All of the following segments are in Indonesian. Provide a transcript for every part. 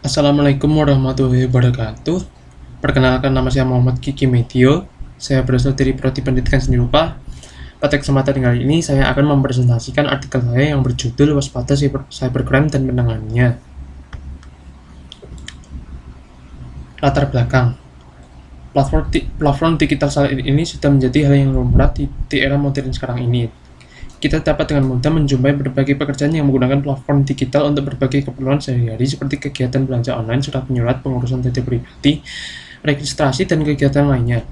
Assalamualaikum warahmatullahi wabarakatuh. Perkenalkan, nama saya Muhammad Kiki Medio. Saya berasal dari Prodi Pendidikan Seni Rupa. Pada kesempatan kali ini, saya akan mempresentasikan artikel saya yang berjudul Waspada Cybercrime dan Penanganannya. Latar belakang. Platform digital saat ini sudah menjadi hal yang lumrah di era modern sekarang ini. Kita dapat dengan mudah menjumpai berbagai pekerjaan yang menggunakan platform digital untuk berbagai keperluan sehari-hari seperti kegiatan belanja online, surat menyurat, pengurusan data pribadi, registrasi, dan kegiatan lainnya.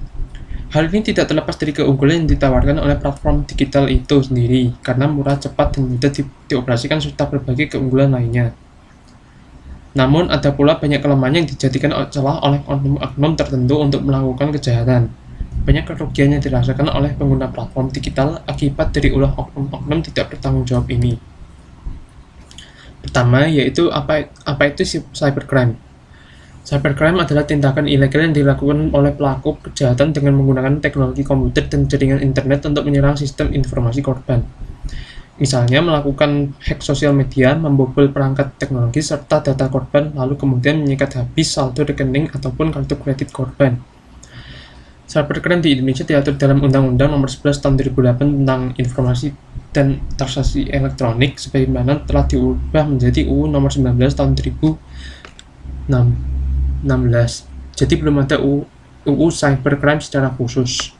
Hal ini tidak terlepas dari keunggulan yang ditawarkan oleh platform digital itu sendiri, karena murah, cepat, dan mudah dioperasikan serta berbagai keunggulan lainnya. Namun, ada pula banyak kelemahan yang dijadikan celah oleh oknum-oknum tertentu untuk melakukan kejahatan. Banyak kerugian yang dirasakan oleh pengguna platform digital akibat dari ulah oknum-oknum tidak bertanggung jawab ini. Pertama, yaitu apa itu cybercrime? Cybercrime adalah tindakan ilegal yang dilakukan oleh pelaku kejahatan dengan menggunakan teknologi komputer dan jaringan internet untuk menyerang sistem informasi korban. Misalnya melakukan hack sosial media, membobol perangkat teknologi serta data korban, lalu kemudian menyikat habis saldo rekening ataupun kartu kredit korban. Cybercrime di Indonesia diatur dalam Undang-Undang Nomor 11 Tahun 2008 tentang Informasi dan Transaksi Elektronik, sebagaimana telah diubah menjadi UU Nomor 19 Tahun 2016. Jadi belum ada UU Cybercrime secara khusus.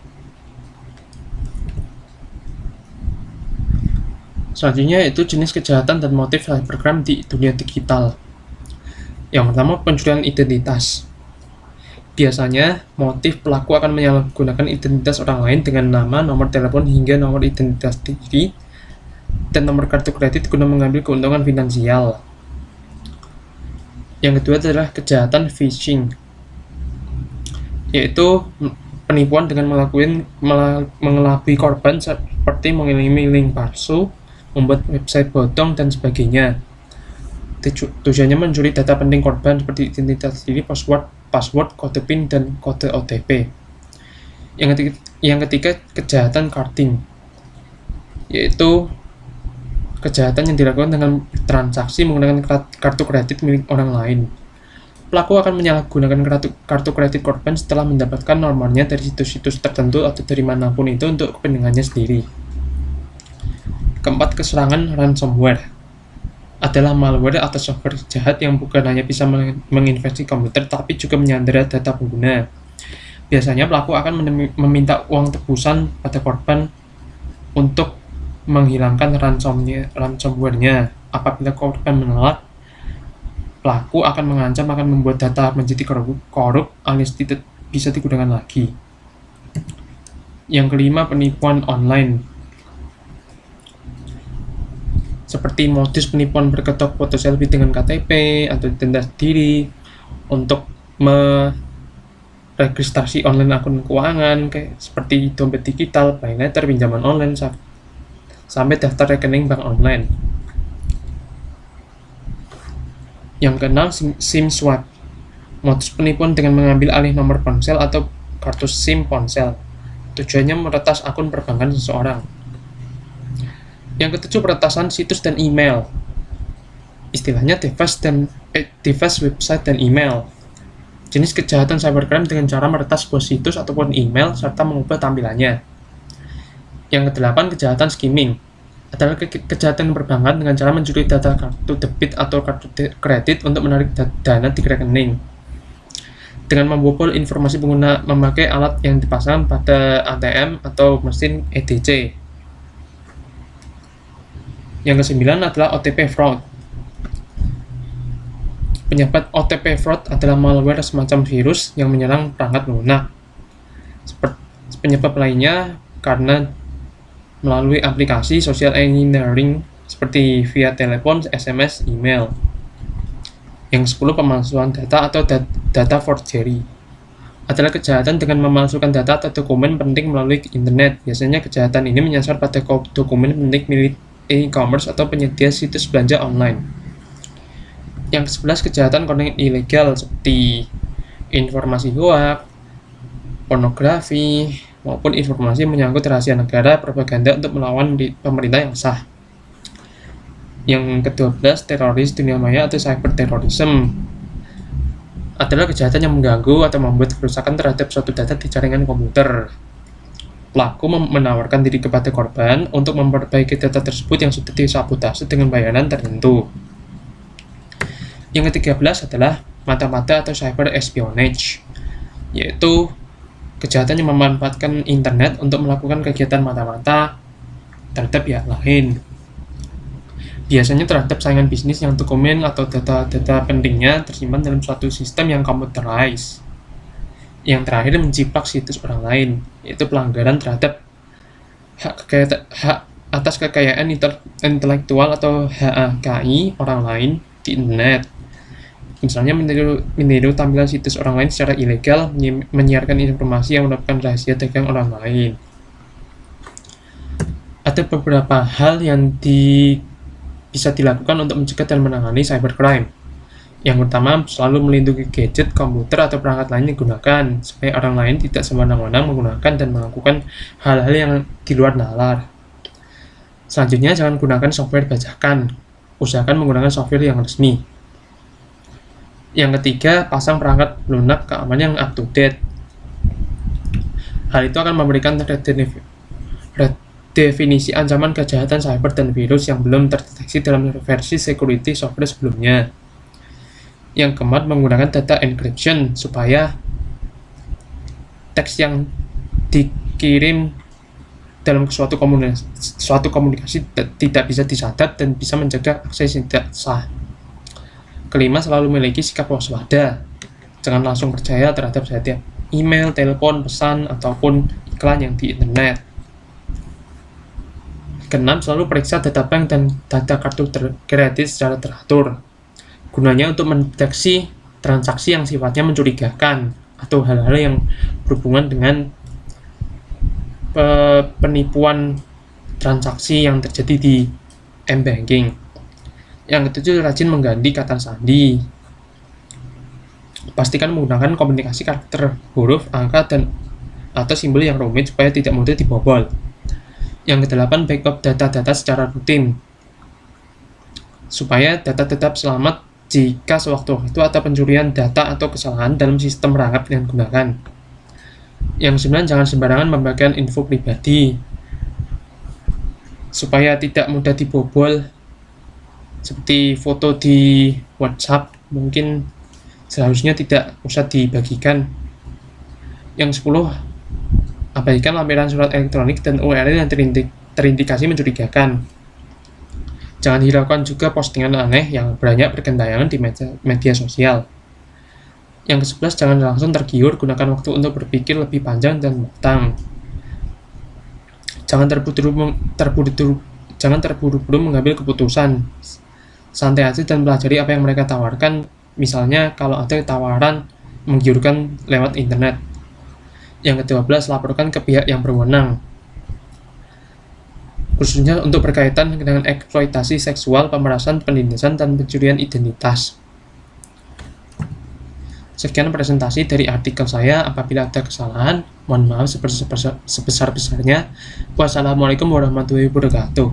Selanjutnya yaitu jenis kejahatan dan motif cybercrime di dunia digital. Yang pertama, pencurian identitas. Biasanya, motif pelaku akan menyalahgunakan identitas orang lain dengan nama, nomor telepon, hingga nomor identitas diri dan nomor kartu kredit guna mengambil keuntungan finansial. Yang kedua adalah kejahatan phishing, yaitu penipuan dengan mengelabui korban seperti mengirimi link palsu, membuat website bodong, dan sebagainya. Tujuannya mencuri data penting korban seperti identitas diri, password, kode PIN, dan kode OTP. Yang ketiga, kejahatan carding, yaitu kejahatan yang dilakukan dengan transaksi menggunakan kartu kredit milik orang lain. Pelaku akan menyalahgunakan kartu kredit korban setelah mendapatkan nomornya dari situs-situs tertentu atau dari manapun itu untuk kepentingannya sendiri. Keempat, keserangan ransomware adalah malware atau software jahat yang bukan hanya bisa menginfeksi komputer tapi juga menyandera data pengguna. Biasanya pelaku akan meminta uang tebusan pada korban untuk menghilangkan ransomware-nya. Apabila korban menolak, pelaku akan mengancam akan membuat data menjadi korup alias tidak bisa digunakan lagi. Yang kelima, penipuan online. Seperti modus penipuan berkedok foto selfie dengan KTP atau identitas diri untuk meregistrasi online akun keuangan kayak seperti dompet digital, pay letter, pinjaman online, sampai daftar rekening bank online. Yang keenam, SIM swap, modus penipuan dengan mengambil alih nomor ponsel atau kartu SIM ponsel. Tujuannya meretas akun perbankan seseorang. Yang ketujuh, peretasan situs dan email. Istilahnya device, website, dan email. Jenis kejahatan cybercrime dengan cara meretas sebuah situs ataupun email serta mengubah tampilannya. Yang kedelapan, kejahatan skimming adalah kejahatan perbankan dengan cara mencuri data kartu debit atau kartu kredit untuk menarik dana di rekening. Dengan membobol informasi pengguna memakai alat yang dipasang pada ATM atau mesin EDC. Yang kesembilan adalah OTP fraud. Penyebab OTP fraud adalah malware semacam virus yang menyerang perangkat lunak. Penyebab lainnya karena melalui aplikasi social engineering seperti via telepon, SMS, email. Yang 10, pemalsuan data atau data forgery adalah kejahatan dengan memalsukan data atau dokumen penting melalui internet. Biasanya kejahatan ini menyasar pada dokumen penting milik e-commerce atau penyedia situs belanja online. Yang ke-11, kejahatan konten ilegal seperti informasi hoaks, pornografi, maupun informasi menyangkut rahasia negara, propaganda untuk melawan pemerintah yang sah. Yang ke-12, teroris dunia maya atau cyber terrorism adalah kejahatan yang mengganggu atau membuat kerusakan terhadap suatu data di jaringan komputer. Pelaku menawarkan diri kepada korban untuk memperbaiki data tersebut yang sudah disabotase dengan bayaran tertentu. Yang ke-13 adalah mata-mata atau cyber espionage, yaitu kejahatan yang memanfaatkan internet untuk melakukan kegiatan mata-mata terhadap pihak lain. Biasanya terhadap saingan bisnis yang dokumen atau data-data pentingnya tersimpan dalam suatu sistem yang computerized. Yang terakhir, menjiplak situs orang lain, yaitu pelanggaran terhadap hak atas kekayaan intelektual atau HAKI orang lain di internet. Misalnya meniru tampilan situs orang lain secara ilegal, menyiarkan informasi yang merupakan rahasia dagang orang lain. Ada beberapa hal yang bisa dilakukan untuk mencegah dan menangani cybercrime. Yang pertama, selalu melindungi gadget, komputer, atau perangkat lain yang digunakan, supaya orang lain tidak semena-mena menggunakan dan melakukan hal-hal yang di luar nalar. Selanjutnya, jangan gunakan software bajakan. Usahakan menggunakan software yang resmi. Yang ketiga, pasang perangkat lunak keamanan yang up-to-date. Hal itu akan memberikan definisi ancaman kejahatan cyber dan virus yang belum terdeteksi dalam versi security software sebelumnya. Yang keempat, menggunakan data encryption supaya teks yang dikirim dalam suatu komunikasi tidak bisa dicatat dan bisa mencegah akses yang tidak sah. Kelima, selalu memiliki sikap waspada. Jangan langsung percaya terhadap setiap email, telepon, pesan, ataupun iklan yang di internet. Keenam, selalu periksa data bank dan data kartu kredit secara teratur. Gunanya untuk mendeteksi transaksi yang sifatnya mencurigakan atau hal-hal yang berhubungan dengan penipuan transaksi yang terjadi di m-banking. Yang ketujuh, rajin mengganti kata sandi. Pastikan menggunakan komunikasi karakter, huruf, angka, atau simbol yang rumit supaya tidak mudah dibobol. Yang kedelapan, backup data-data secara rutin supaya data tetap selamat jika sewaktu-waktu ada pencurian data atau kesalahan dalam sistem perangkat yang digunakan. Yang sembilan, jangan sembarangan membagikan info pribadi supaya tidak mudah dibobol, seperti foto di WhatsApp mungkin seharusnya tidak usah dibagikan. Yang 10, abaikan lampiran surat elektronik dan URL yang terindikasi mencurigakan. Jangan hiraukan juga postingan aneh yang banyak berkentayangan di media sosial. Yang ke-11, jangan langsung tergiur, gunakan waktu untuk berpikir lebih panjang dan matang. Jangan terburu-buru mengambil keputusan. Santai aja dan pelajari apa yang mereka tawarkan, misalnya kalau ada tawaran menggiurkan lewat internet. Yang ke-12, laporkan ke pihak yang berwenang, khususnya untuk berkaitan dengan eksploitasi seksual, pemerasan, penindasan, dan pencurian identitas. Sekian presentasi dari artikel saya. Apabila ada kesalahan, mohon maaf sebesar-besarnya. Wassalamualaikum warahmatullahi wabarakatuh.